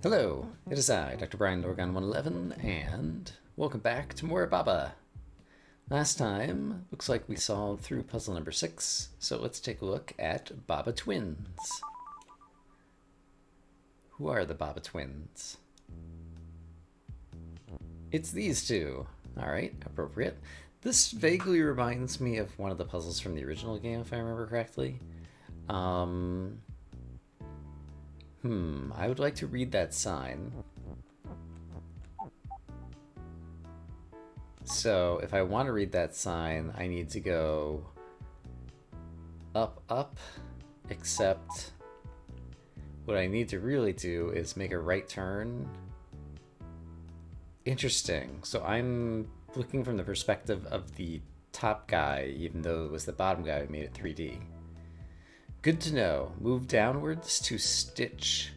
Hello, it is I, Dr. Brian Dorgan 111, and welcome back to more Baba. Last time, looks like we solved through puzzle number 6, so let's take a look at Baba twins. Who are the Baba twins? It's these two. Alright, appropriate. This vaguely reminds me of one of the puzzles from the original game, if I remember correctly. I would like to read that sign. So if I want to read that sign, I need to go up, up, except what I need to really do is make a right turn. Interesting. So I'm looking from the perspective of the top guy, even though it was the bottom guy who made it 3D. Good to know. Move downwards to switch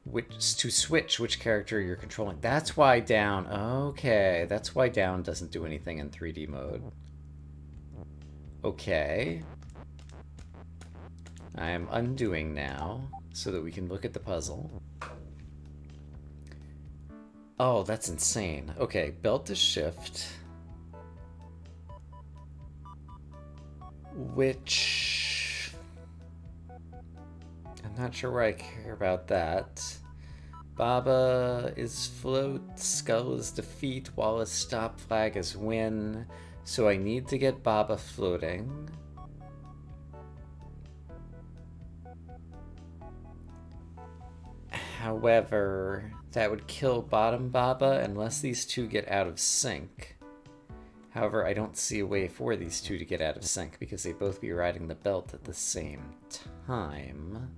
which character you're controlling. That's why down. Okay, that's why down doesn't do anything in 3D mode. Okay. I am undoing now so that we can look at the puzzle. Oh, that's insane. Okay, belt to shift. Which... I'm not sure where I care about that. Baba is float, Skull is defeat, Wallace stop, flag is win. So I need to get Baba floating. However, that would kill bottom Baba unless these two get out of sync. However, I don't see a way for these two to get out of sync because they both be riding the belt at the same time.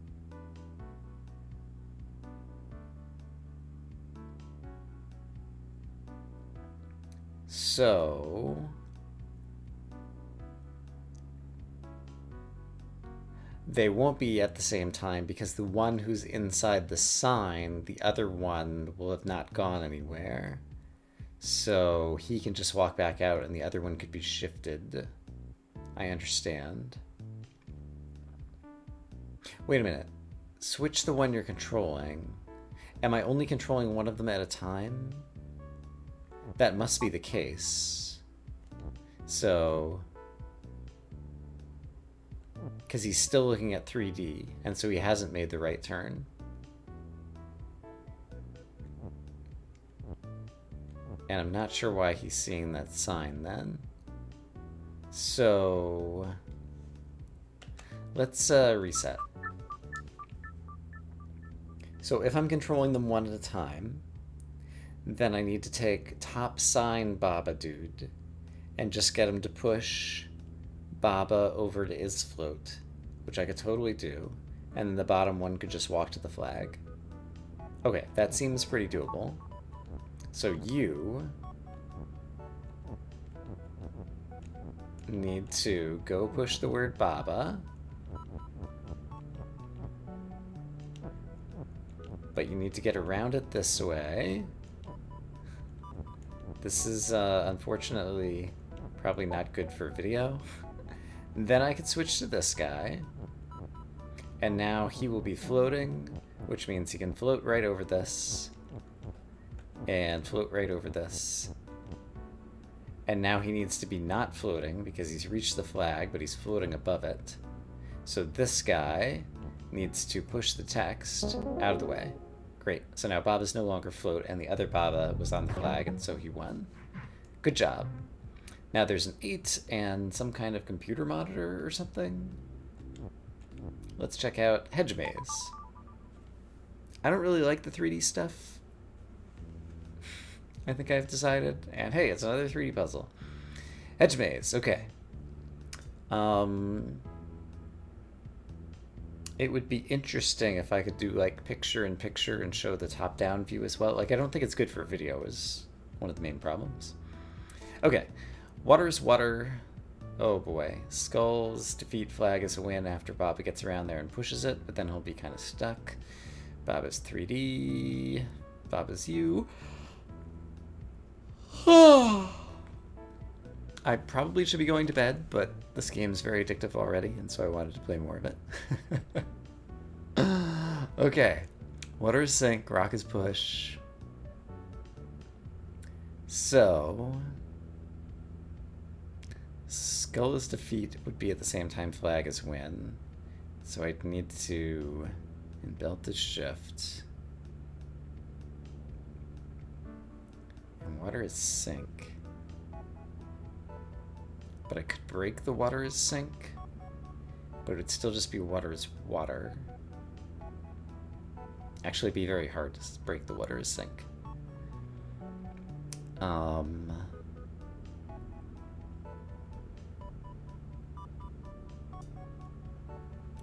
So... they won't be at the same time because the one who's inside the sign, the other one will have not gone anywhere. So he can just walk back out and the other one could be shifted. I understand. Wait a minute. Switch the one you're controlling. Am I only controlling one of them at a time? That must be the case. So... because he's still looking at 3D, and so he hasn't made the right turn. And I'm not sure why he's seeing that sign then. So... let's reset. So if I'm controlling them one at a time, then I need to take top sign Baba dude and just get him to push Baba over to Isfloat, which I could totally do, and then the bottom one could just walk to the flag. Okay, that seems pretty doable. So you need to go push the word Baba, but you need to get around it this way. This is unfortunately probably not good for video. Then I could switch to this guy, and now he will be floating, which means he can float right over this, and float right over this. And now he needs to be not floating because he's reached the flag, but he's floating above it. So this guy needs to push the text out of the way. Great. So now Baba's no longer float, and the other Baba was on the flag, and so he won. Good job. Now there's an 8 and some kind of computer monitor or something. Let's check out Hedge Maze. I don't really like the 3D stuff. I think I've decided. And hey, it's another 3D puzzle. Hedge Maze, okay. It would be interesting if I could do like picture-in-picture and show the top-down view as well. Like, I don't think it's good for video is one of the main problems. Okay. Water's water. Oh boy. Skull's defeat, flag is a win after Baba gets around there and pushes it, but then he'll be kind of stuck. Baba's 3D. Baba's you. I probably should be going to bed, but this game's very addictive already, and so I wanted to play more of it. Okay. Water is sink, rock is push. So... Skull is defeat would be at the same time flag is win. So I'd need to belt to shift. And water is sink. But I could break the water is sink. But it would still just be water is water. Actually, it'd be very hard to break the water is sink.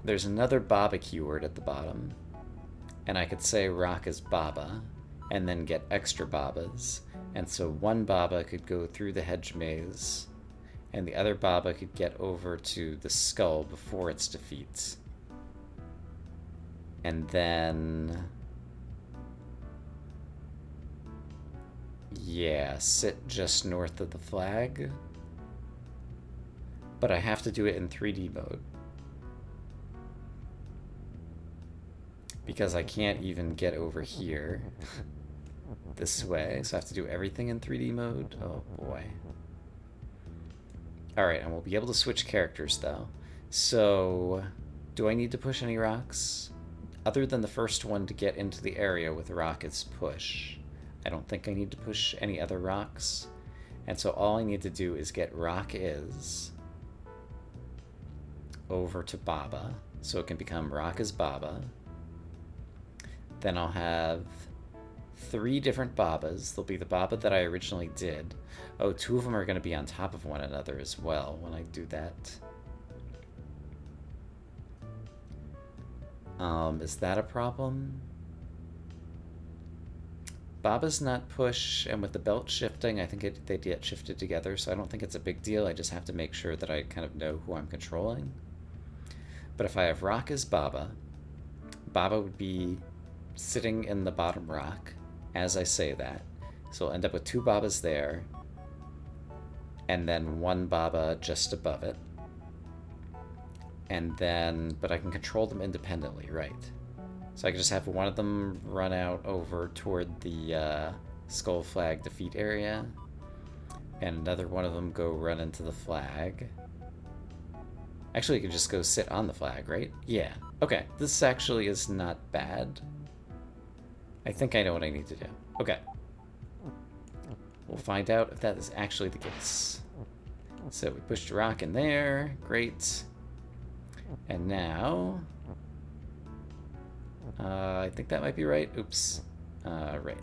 There's another Baba keyword at the bottom. And I could say rock is Baba, and then get extra Babas. And so one Baba could go through the hedge maze, and the other Baba could get over to the skull before its defeat. And then... yeah, sit just north of the flag. But I have to do it in 3D mode. Because I can't even get over here this way, so I have to do everything in 3D mode. Oh boy. Alright, and we'll be able to switch characters though. So, do I need to push any rocks? Other than the first one to get into the area with rock is push. I don't think I need to push any other rocks. And so all I need to do is get rock is over to Baba, so it can become rock is Baba. Then I'll have 3 different Babas. There'll be the Baba that I originally did. Oh, 2 of them are going to be on top of one another as well when I do that. Is that a problem? Baba's not push, and with the belt shifting, I think they get shifted together, so I don't think it's a big deal. I just have to make sure that I kind of know who I'm controlling. But if I have rock as Baba, Baba would be sitting in the bottom rock as I say that. So I'll end up with 2 Babas there, and then 1 Baba just above it. And then, but I can control them independently, right? So I can just have one of them run out over toward the skull flag defeat area, and another one of them go run into the flag. Actually, you can just go sit on the flag, right? Yeah. Okay, this actually is not bad. I think I know what I need to do. Okay. We'll find out if that is actually the case. So we pushed a rock in there. Great. And now... I think that might be right. Oops. Right.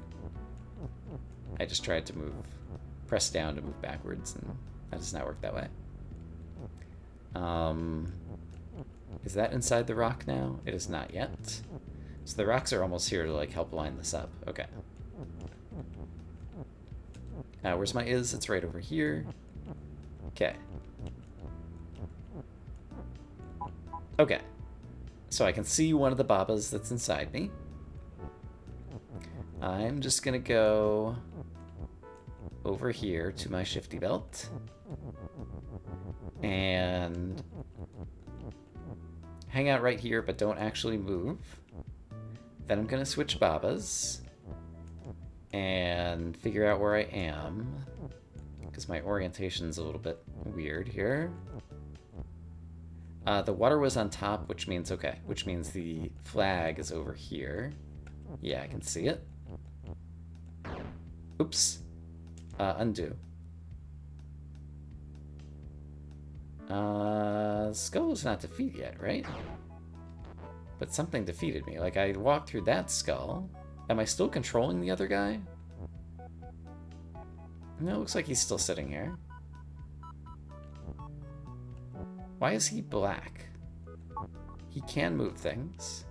I just tried to move... press down to move backwards, and that does not work that way. Is that inside the rock now? It is not yet. So the rocks are almost here to, like, help line this up. Okay. Where's my is? It's right over here. Okay. Okay. So I can see one of the Babas that's inside me. I'm just gonna go over here to my shifty belt. And hang out right here, but don't actually move. Then I'm gonna switch Babas and figure out where I am, because my orientation's a little bit weird here. The water was on top, which means the flag is over here. Yeah, I can see it. Oops. Undo. Skull is not defeated yet, right? But something defeated me. Like, I walked through that skull. Am I still controlling the other guy? No, it looks like he's still sitting here. Why is he black? He can move things.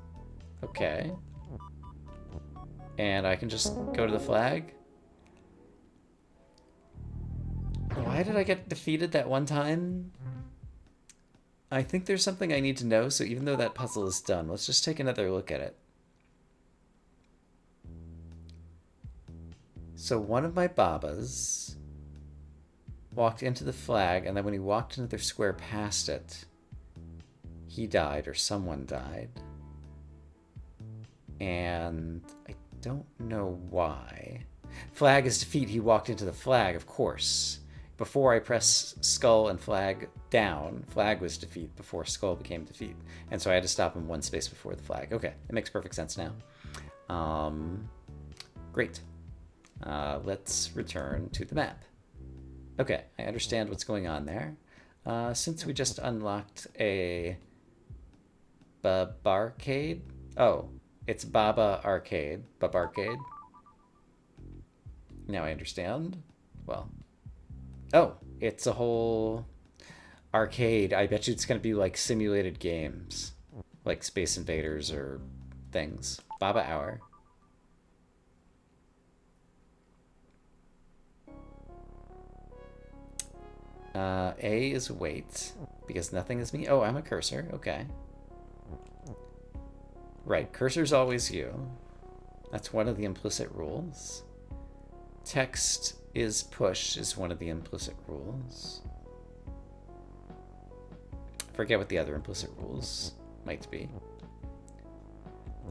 Okay. And I can just go to the flag? Why did I get defeated that one time? I think there's something I need to know, so even though that puzzle is done, let's just take another look at it. So one of my Babas walked into the flag, and then when he walked another square past it, he died, or someone died. And I don't know why. Flag is defeat. He walked into the flag, of course. Before I press skull and flag down, flag was defeat before skull became defeat. And so I had to stop him one space before the flag. Okay, it makes perfect sense now. Great. Let's return to the map. Okay, I understand what's going on there. Since we just unlocked a Babarcade. Oh, it's Baba Arcade. Babarcade. Now I understand. Well. Oh, it's a whole arcade. I bet you it's going to be like simulated games. Like Space Invaders or things. Baba Hour. A is wait, because nothing is me. Oh, I'm a cursor. Okay. Right, cursor's always you. That's one of the implicit rules. Text is push is one of the implicit rules. I forget what the other implicit rules might be.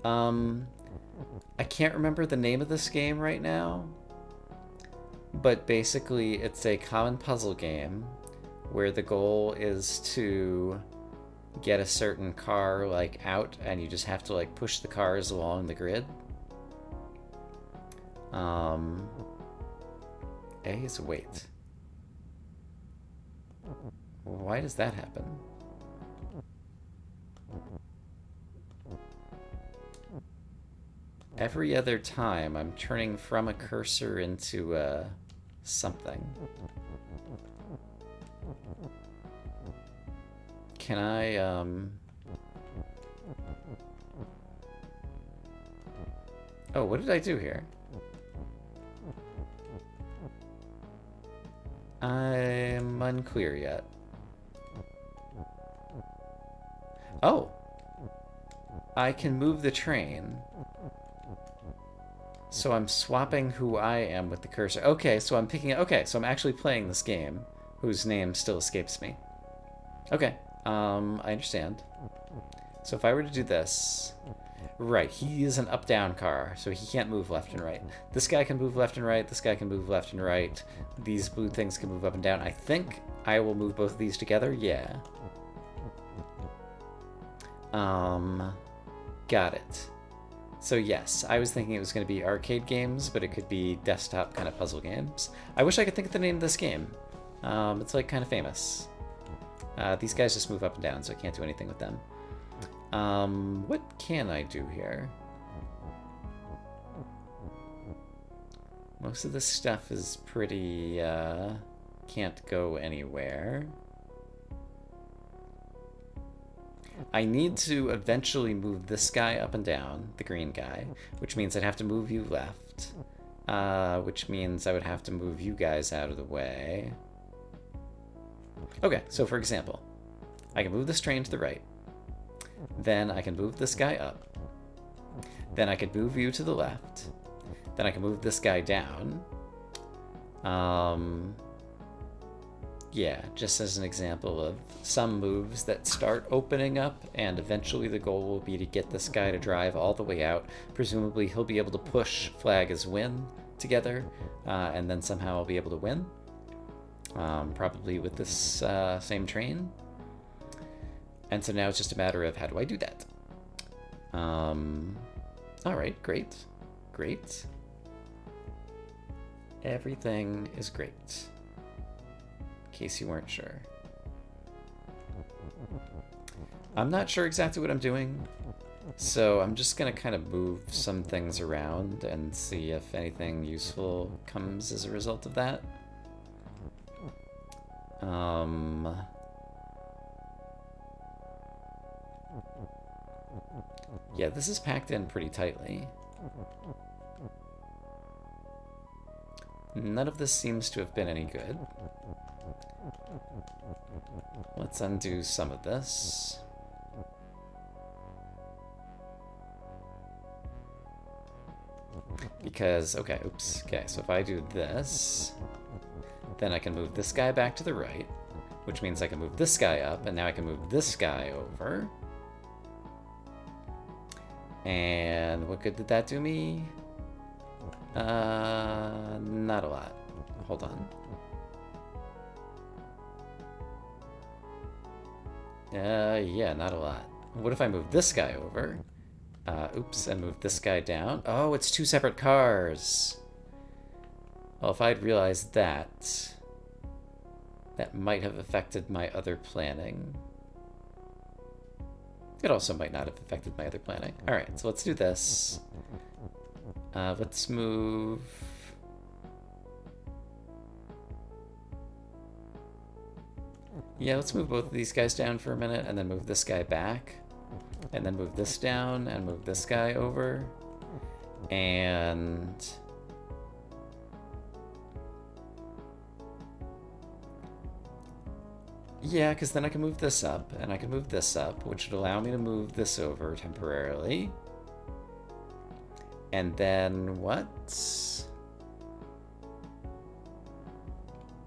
I can't remember the name of this game right now, but basically it's a common puzzle game where the goal is to get a certain car like out, and you just have to like push the cars along the grid. A is wait. Why does that happen? Every other time I'm turning from a cursor into something. Can I, Oh, what did I do here? I'm unclear yet. Oh! I can move the train. So I'm swapping who I am with the cursor. Okay, so I'm picking... Okay, so I'm actually playing this game, whose name still escapes me. Okay, I understand. So if I were to do this... Right, he is an up-down car, so he can't move left and right. This guy can move left and right, this guy can move left and right. These blue things can move up and down. I think I will move both of these together, yeah. Got it. So yes, I was thinking it was going to be arcade games, but it could be desktop kind of puzzle games. I wish I could think of the name of this game. It's like kind of famous. These guys just move up and down, so I can't do anything with them. What can I do here? Most of this stuff is pretty, can't go anywhere. I need to eventually move this guy up and down, the green guy, which means I'd have to move you left, which means I would have to move you guys out of the way. Okay, so for example, I can move this train to the right. Then I can move this guy up. Then I can move you to the left. Then I can move this guy down. Yeah, just as an example of some moves that start opening up, and eventually the goal will be to get this guy to drive all the way out. Presumably he'll be able to push flag as win together, and then somehow I'll be able to win. Probably with this same train. And so now it's just a matter of how do I do that? Alright, great. Great. Everything is great. In case you weren't sure. I'm not sure exactly what I'm doing, so I'm just gonna kind of move some things around and see if anything useful comes as a result of that. Yeah, this is packed in pretty tightly. None of this seems to have been any good. Let's undo some of this. Because, okay, oops. Okay, so if I do this, then I can move this guy back to the right, which means I can move this guy up, and now I can move this guy over. And what good did that do me? Not a lot. Hold on. Yeah, not a lot. What if I move this guy over? Oops, and move this guy down. Oh, it's two separate cars. Well, if I'd realized that, that might have affected my other planning. It also might not have affected my other planning. All right, so let's do this. Let's move... Yeah, let's move both of these guys down for a minute, and then move this guy back. And then move this down, and move this guy over. And... yeah, because then I can move this up, and I can move this up, which would allow me to move this over temporarily. And then what?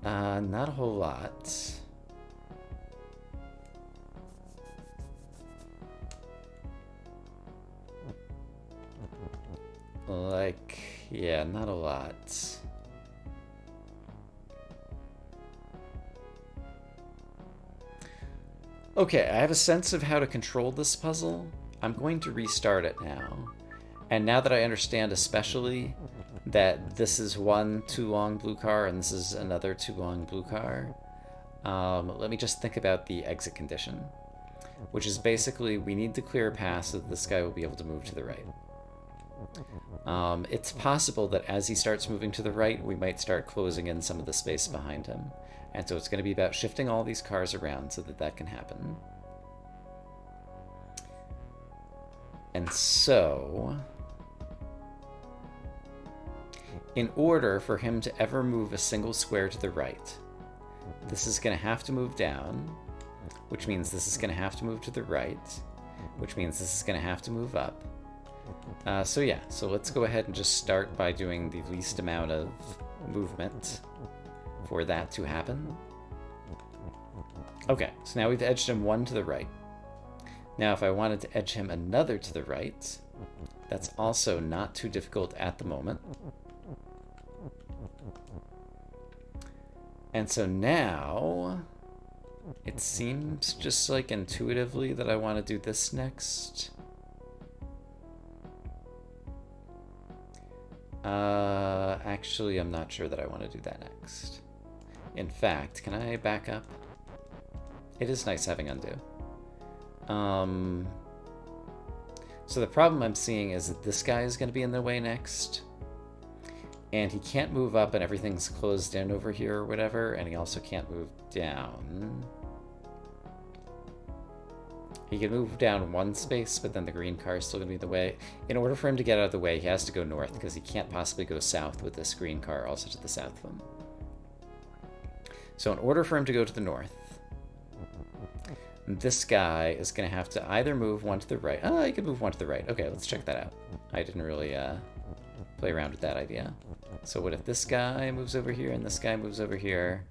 Not a whole lot. Like, yeah, not a lot. Okay, I have a sense of how to control this puzzle. I'm going to restart it now. And now that I understand especially that this is one too long blue car and this is another too long blue car, let me just think about the exit condition, which is basically we need to clear a path so that this guy will be able to move to the right. It's possible that as he starts moving to the right, we might start closing in some of the space behind him. And so it's going to be about shifting all these cars around so that that can happen. And so, in order for him to ever move a single square to the right, this is going to have to move down, which means this is going to have to move to the right, which means this is going to have to move up. So yeah, so let's go ahead and just start by doing the least amount of movement for that to happen. Okay, so now we've edged him one to the right. Now if I wanted to edge him another to the right, that's also not too difficult at the moment. And so now, it seems just like intuitively that I want to do this next. Actually, I'm not sure that I want to do that next. In fact, can I back up? It is nice having undo. So the problem I'm seeing is that this guy is going to be in the way next. And he can't move up and everything's closed in over here or whatever. And he also can't move down. He can move down one space, but then the green car is still going to be in the way. In order for him to get out of the way, he has to go north because he can't possibly go south with this green car also to the south of him. So in order for him to go to the north, this guy is going to have to either move one to the right. Oh, he can move one to the right. Okay, let's check that out. I didn't really play around with that idea. So what if this guy moves over here and this guy moves over here?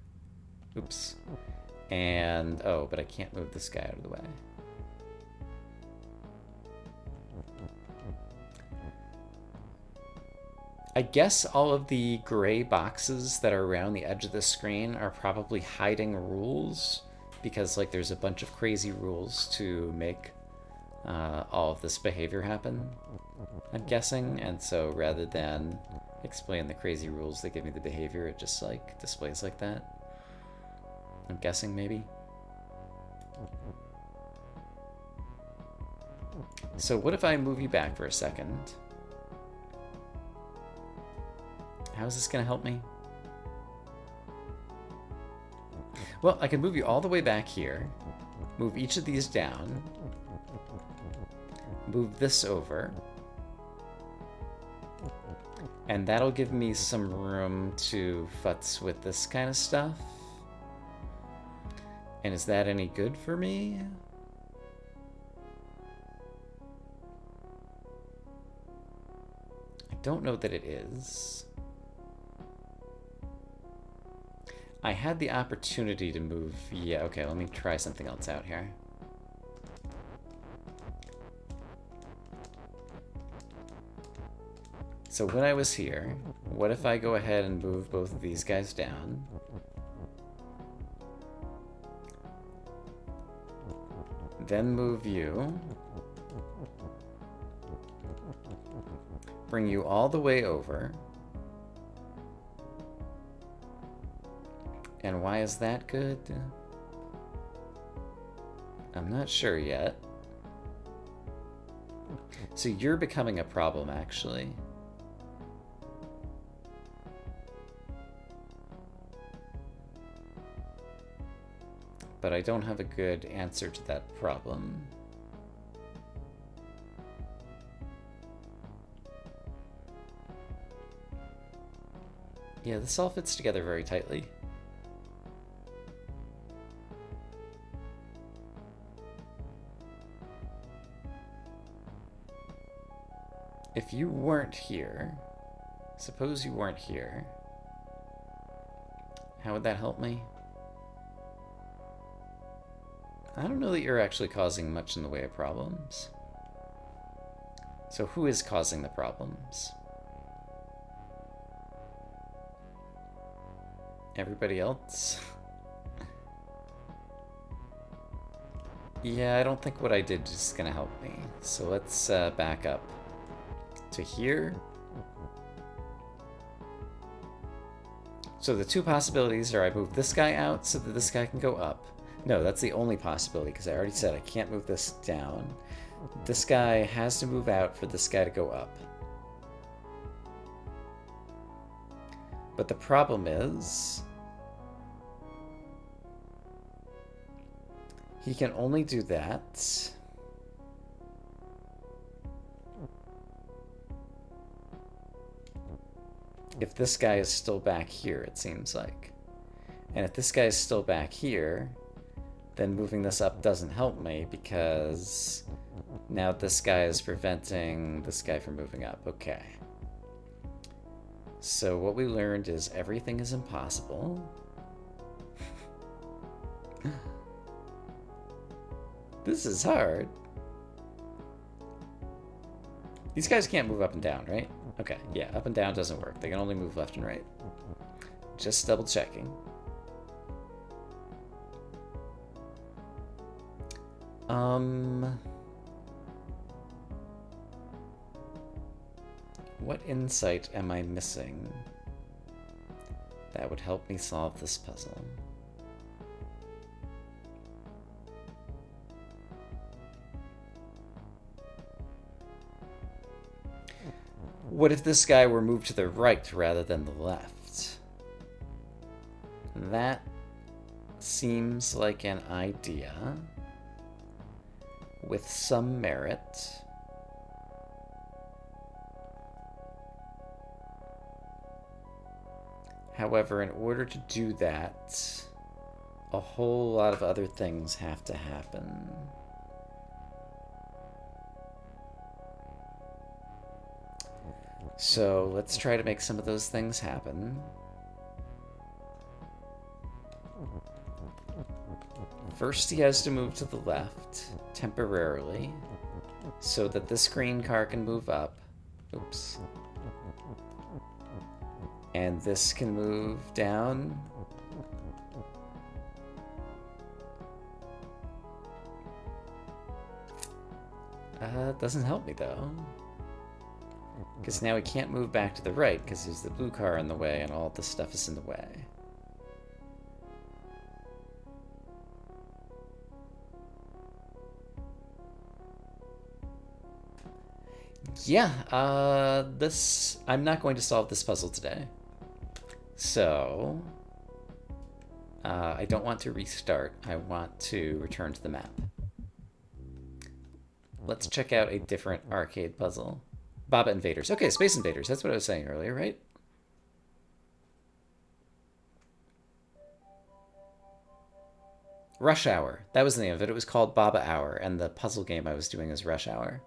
Oops. And, oh, but I can't move this guy out of the way. I guess all of the gray boxes that are around the edge of the screen are probably hiding rules because like there's a bunch of crazy rules to make all of this behavior happen, I'm guessing. And so rather than explain the crazy rules that give me the behavior, it just like displays like that. I'm guessing maybe. So what if I move you back for a second? How is this going to help me? Well, I can move you all the way back here, move each of these down, move this over, and that'll give me some room to futz with this kind of stuff. And is that any good for me? I don't know that it is. I had the opportunity to move... Yeah, okay, let me try something else out here. So when I was here, what if I go ahead and move both of these guys down? Then move you. Bring you all the way over. And why is that good? I'm not sure yet. So you're becoming a problem, actually. But I don't have a good answer to that problem. Yeah, this all fits together very tightly. If you weren't here, suppose you weren't here, how would that help me? I don't know that you're actually causing much in the way of problems. So who is causing the problems? Everybody else? Yeah, I don't think what I did is gonna help me. So let's back up to here. So the two possibilities are I move this guy out so that this guy can go up. No, that's the only possibility, because I already said I can't move this down. This guy has to move out for this guy to go up. But the problem is, he can only do that if this guy is still back here, it seems like. And if this guy is still back here, then moving this up doesn't help me, because now this guy is preventing this guy from moving up. Okay. So what we learned is everything is impossible. This is hard. These guys can't move up and down, right? Okay, yeah, up and down doesn't work. They can only move left and right. Just double checking. What insight am I missing that would help me solve this puzzle? What if this guy were moved to the right rather than the left? That seems like an idea with some merit. However, in order to do that, a whole lot of other things have to happen. So let's try to make some of those things happen. First, he has to move to the left, temporarily, so that this green car can move up. Oops. And this can move down. Doesn't help me, though. Because now he can't move back to the right, because there's the blue car in the way, and all this stuff is in the way. Yeah, I'm not going to solve this puzzle today. So, I don't want to restart. I want to return to the map. Let's check out a different arcade puzzle. Baba Invaders. Okay, Space Invaders. That's what I was saying earlier, right? Rush Hour. That was the name of it. It was called Baba Hour, and the puzzle game I was doing is Rush Hour.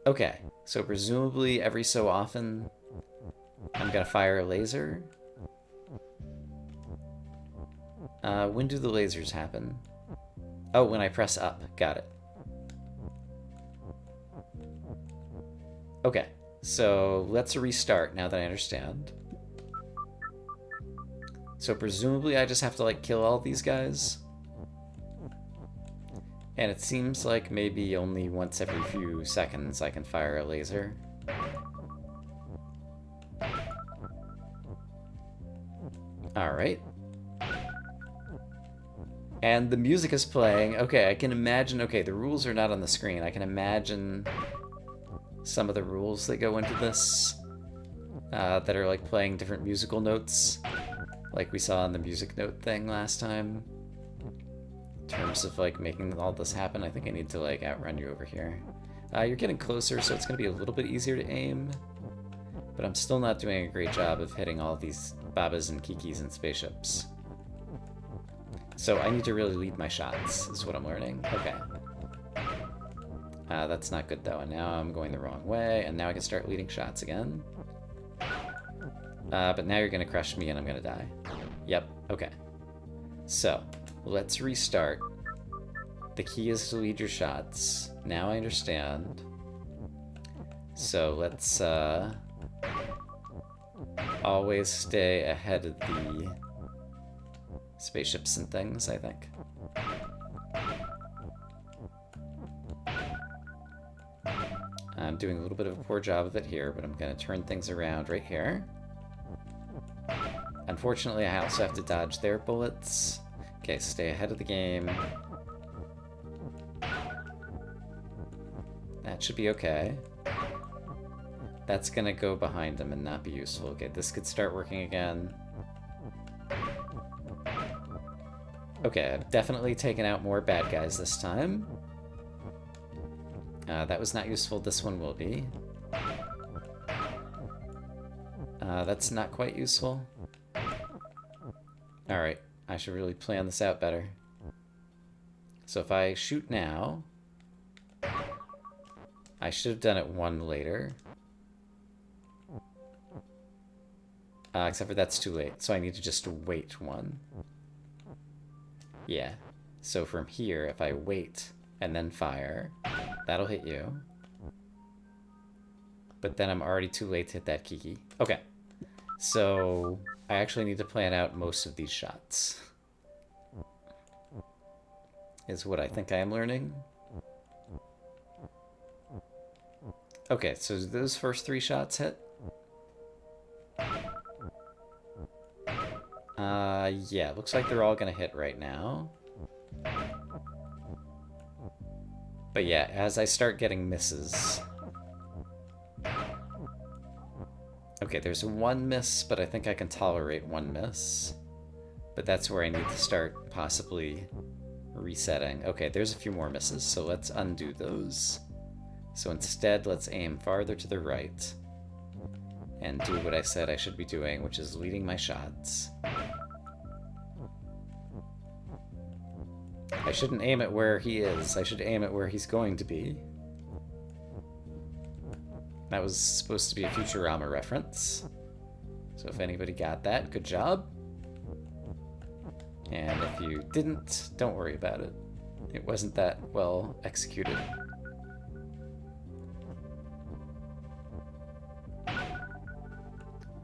Okay, so presumably every so often I'm gonna fire a laser. When do the lasers happen? Oh, when I press up. Got it. Okay, so let's restart now that I understand. So presumably I just have to, like, kill all these guys. And it seems like maybe only once every few seconds I can fire a laser. Alright. And the music is playing. Okay, I can imagine... Okay, the rules are not on the screen. I can imagine some of the rules that go into this that are, like, playing different musical notes, like we saw in the music note thing last time. In terms of, like, making all this happen, I think I need to, like, outrun you over here. You're getting closer, so it's going to be a little bit easier to aim. But I'm still not doing a great job of hitting all these Babas and Kikis and spaceships. So I need to really lead my shots, is what I'm learning. Okay. That's not good, though. And now I'm going the wrong way, and now I can start leading shots again. But now you're going to crush me, and I'm going to die. Yep, okay. So, let's restart. The key is to lead your shots. Now I understand. So let's always stay ahead of the spaceships and things, I think. I'm doing a little bit of a poor job of it here, but I'm going to turn things around right here. Unfortunately, I also have to dodge their bullets. Okay, stay ahead of the game. That should be okay. That's gonna go behind him and not be useful. Okay, this could start working again. Okay, I've definitely taken out more bad guys this time. That was not useful. This one will be. That's not quite useful. Alright, I should really plan this out better. So if I shoot now... I should have done it one later. Except for that's too late, so I need to just wait one. Yeah. So from here, if I wait and then fire, that'll hit you. But then I'm already too late to hit that Kiki. Okay. So I actually need to plan out most of these shots. Is what I think I am learning. Okay, so those first 3 shots hit? Yeah, looks like they're all gonna hit right now. But yeah, as I start getting misses... Okay, there's 1 miss, but I think I can tolerate 1 miss. But that's where I need to start possibly resetting. Okay, there's a few more misses, so let's undo those. So instead, let's aim farther to the right and do what I said I should be doing, which is leading my shots. I shouldn't aim at where he is. I should aim at where he's going to be. That was supposed to be a Futurama reference. So if anybody got that, good job. And if you didn't, don't worry about it. It wasn't that well executed.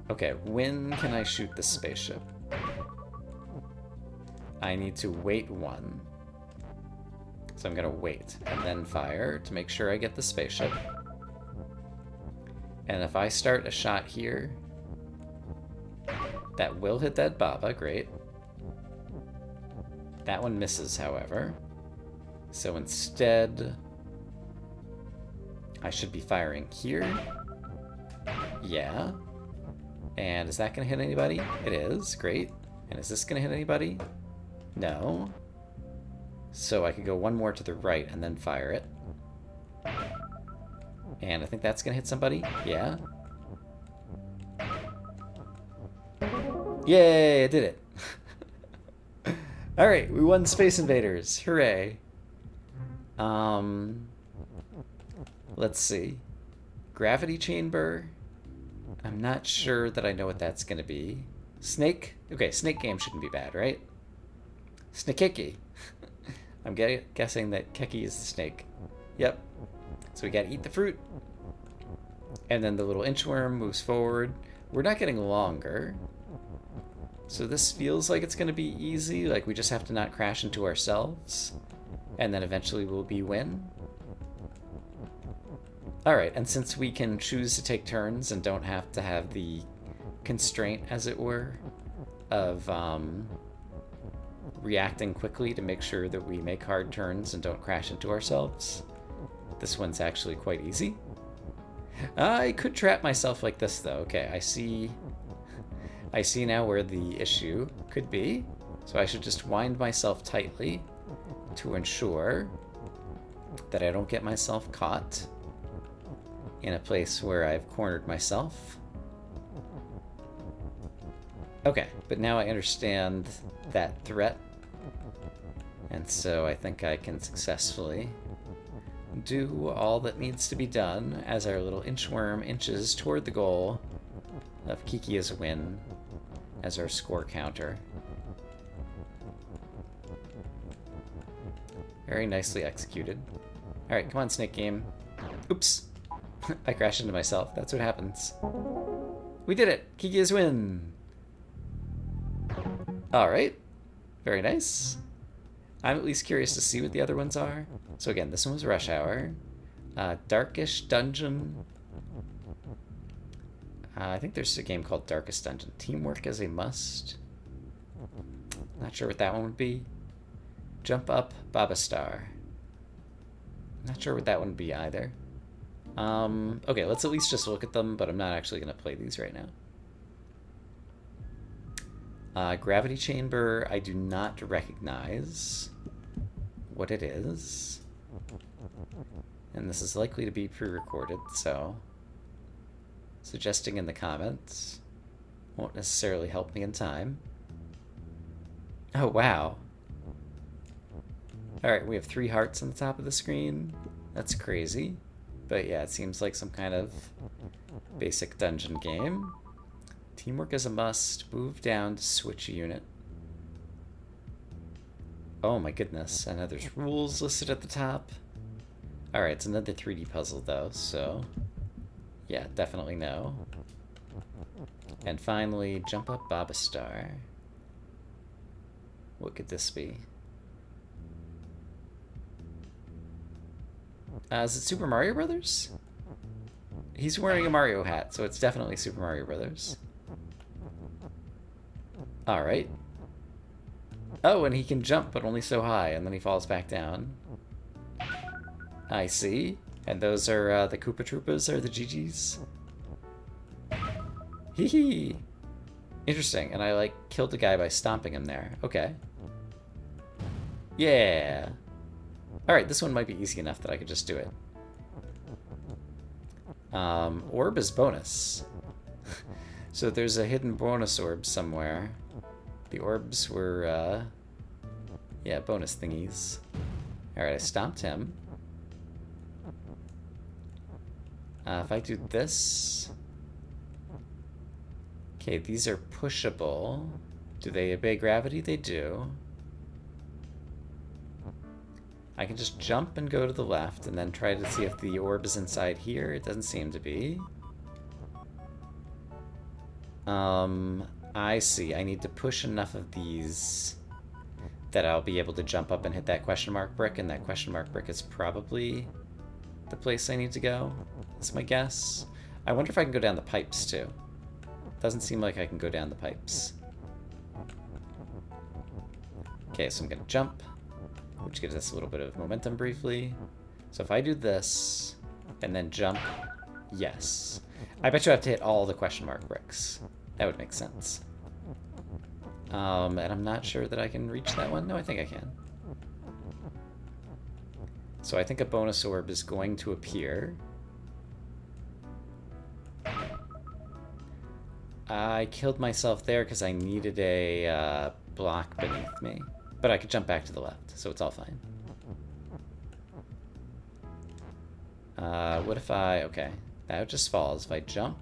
Okay, when can I shoot the spaceship? I need to wait 1. So I'm gonna wait and then fire to make sure I get the spaceship. And if I start a shot here, that will hit that Baba, great. That one misses, however. So instead, I should be firing here. Yeah. And is that going to hit anybody? It is, great. And is this going to hit anybody? No. So I could go 1 more to the right and then fire it. And I think that's going to hit somebody. Yeah. Yay, I did it. Alright, we won Space Invaders. Hooray. Let's see. Gravity chamber. I'm not sure that I know what that's going to be. Snake? Okay, snake game shouldn't be bad, right? Snakeki. I'm guessing that Keki is the snake. Yep. So we gotta eat the fruit. And then the little inchworm moves forward. We're not getting longer. So this feels like it's going to be easy. Like we just have to not crash into ourselves. And then eventually we'll be win. Alright, and since we can choose to take turns and don't have to have the constraint, as it were, of reacting quickly to make sure that we make hard turns and don't crash into ourselves, this one's actually quite easy. I could trap myself like this, though. Okay, I see now where the issue could be. So I should just wind myself tightly to ensure that I don't get myself caught in a place where I've cornered myself. Okay, but now I understand that threat. And so I think I can successfully do all that needs to be done as our little inchworm inches toward the goal of Kiki's win as our score counter. Very nicely executed. Alright, come on, Snake Game. Oops. I crashed into myself. That's what happens. We did it! Kiki's win! Alright. Very nice. I'm at least curious to see what the other ones are. So again, this one was Rush Hour. Darkish Dungeon. I think there's a game called Darkest Dungeon. Teamwork is a must. Not sure what that one would be. Jump Up Babastar. Not sure what that one would be either. Okay, let's at least just look at them, but I'm not actually going to play these right now. Gravity Chamber, I do not recognize what it is. And this is likely to be pre-recorded, so suggesting in the comments won't necessarily help me in time. Oh, wow. Alright, we have 3 hearts on the top of the screen. That's crazy. But yeah, it seems like some kind of basic dungeon game. Teamwork is a must. Move down to switch a unit. Oh my goodness. I know there's rules listed at the top. Alright, it's another 3D puzzle though, so yeah, definitely no. And finally, Jump Up Babastar. What could this be? Is it Super Mario Brothers? He's wearing a Mario hat, so it's definitely Super Mario Brothers. Alright. Oh, and he can jump, but only so high, and then he falls back down. I see. And those are the Koopa Troopas, or the GGs? Hee hee! Interesting, and I, like, killed the guy by stomping him there. Okay. Yeah! Alright, this one might be easy enough that I could just do it. Orb is bonus. So there's a hidden bonus orb somewhere. The orbs were, yeah, bonus thingies. Alright, I stomped him. If I do this... Okay, these are pushable. Do they obey gravity? They do. I can just jump and go to the left and then try to see if the orb is inside here. It doesn't seem to be. I see. I need to push enough of these that I'll be able to jump up and hit that question mark brick, and that question mark brick is probably the place I need to go. That's my guess. I wonder if I can go down the pipes, too. Doesn't seem like I can go down the pipes. Okay, so I'm gonna jump, which gives us a little bit of momentum briefly. So if I do this, and then jump, yes. I bet you I have to hit all the question mark bricks. That would make sense. And I'm not sure that I can reach that one. No, I think I can. So I think a bonus orb is going to appear. I killed myself there because I needed a block beneath me. But I could jump back to the left, so it's all fine. What if I... Okay, that just falls. If I jump,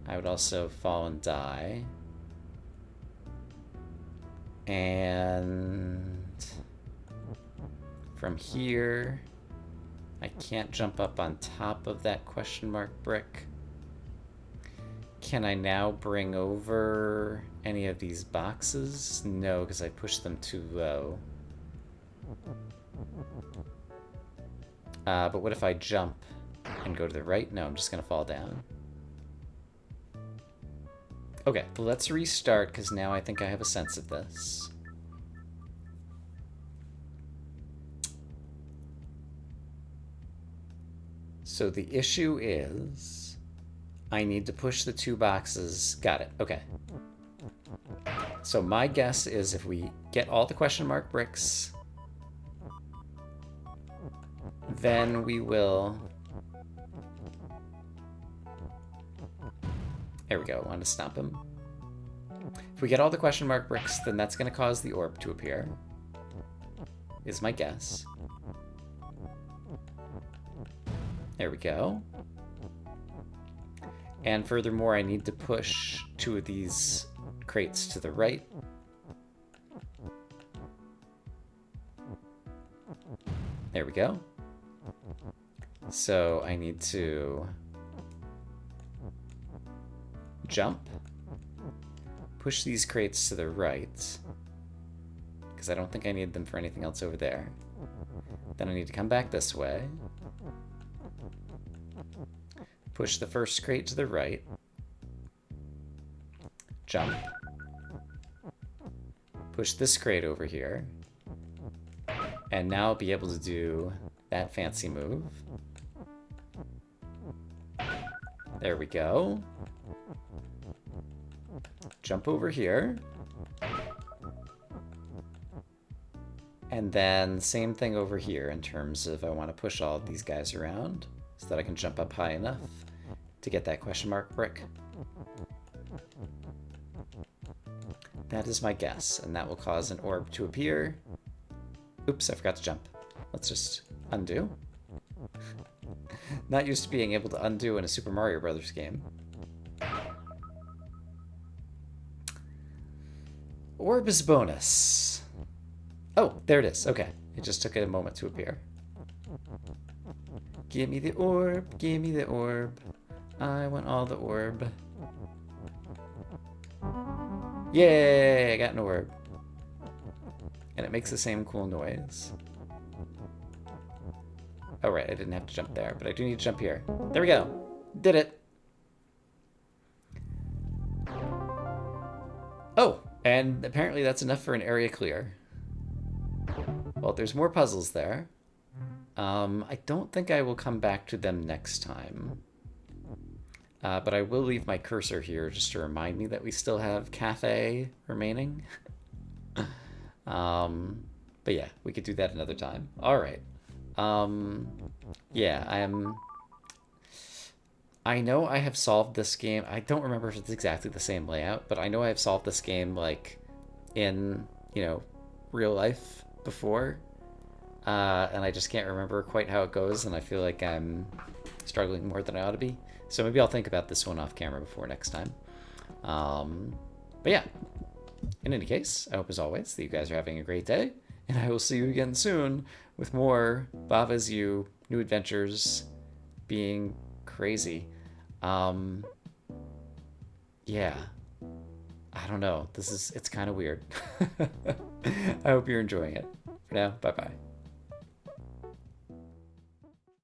I would also fall and die. And from here, I can't jump up on top of that question mark brick. Can I now bring over any of these boxes? No, because I pushed them too low. But what if I jump and go to the right? No, I'm just going to fall down. Okay, let's restart, because now I think I have a sense of this. So the issue is I need to push the 2 boxes. Got it. Okay. So my guess is if we get all the question mark bricks, then we will... There we go. I wanted to stomp him. If we get all the question mark bricks, then that's going to cause the orb to appear. Is my guess. There we go. And furthermore, I need to push 2 of these crates to the right. There we go. So I need to jump, push these crates to the right, because I don't think I need them for anything else over there. Then I need to come back this way, push the first crate to the right, jump, push this crate over here, and now I'll be able to do that fancy move. There we go. Jump over here. And then same thing over here in terms of I want to push all of these guys around so that I can jump up high enough to get that question mark brick. That is my guess, and that will cause an orb to appear. Oops, I forgot to jump. Let's just undo. Not used to being able to undo in a Super Mario Brothers game. Orb is bonus. Oh, there it is. Okay. It just took it a moment to appear. Give me the orb. Give me the orb. I want all the orb. Yay! I got an orb. And it makes the same cool noise. Oh, right. I didn't have to jump there, but I do need to jump here. There we go. Did it. Oh, and apparently that's enough for an area clear. Well, there's more puzzles there. I don't think I will come back to them next time. But I will leave my cursor here just to remind me that we still have Cafe remaining. But yeah, we could do that another time. All right. Yeah, I know I have solved this game. I don't remember if it's exactly the same layout, but I know I have solved this game, like, in, you know, real life before. And I just can't remember quite how it goes, and I feel like I'm struggling more than I ought to be. So maybe I'll think about this one off camera before next time. But yeah, in any case, I hope as always that you guys are having a great day, and I will see you again soon with more Bava's You New Adventures being crazy. Yeah, I don't know. It's kind of weird. I hope you're enjoying it. For now, bye-bye.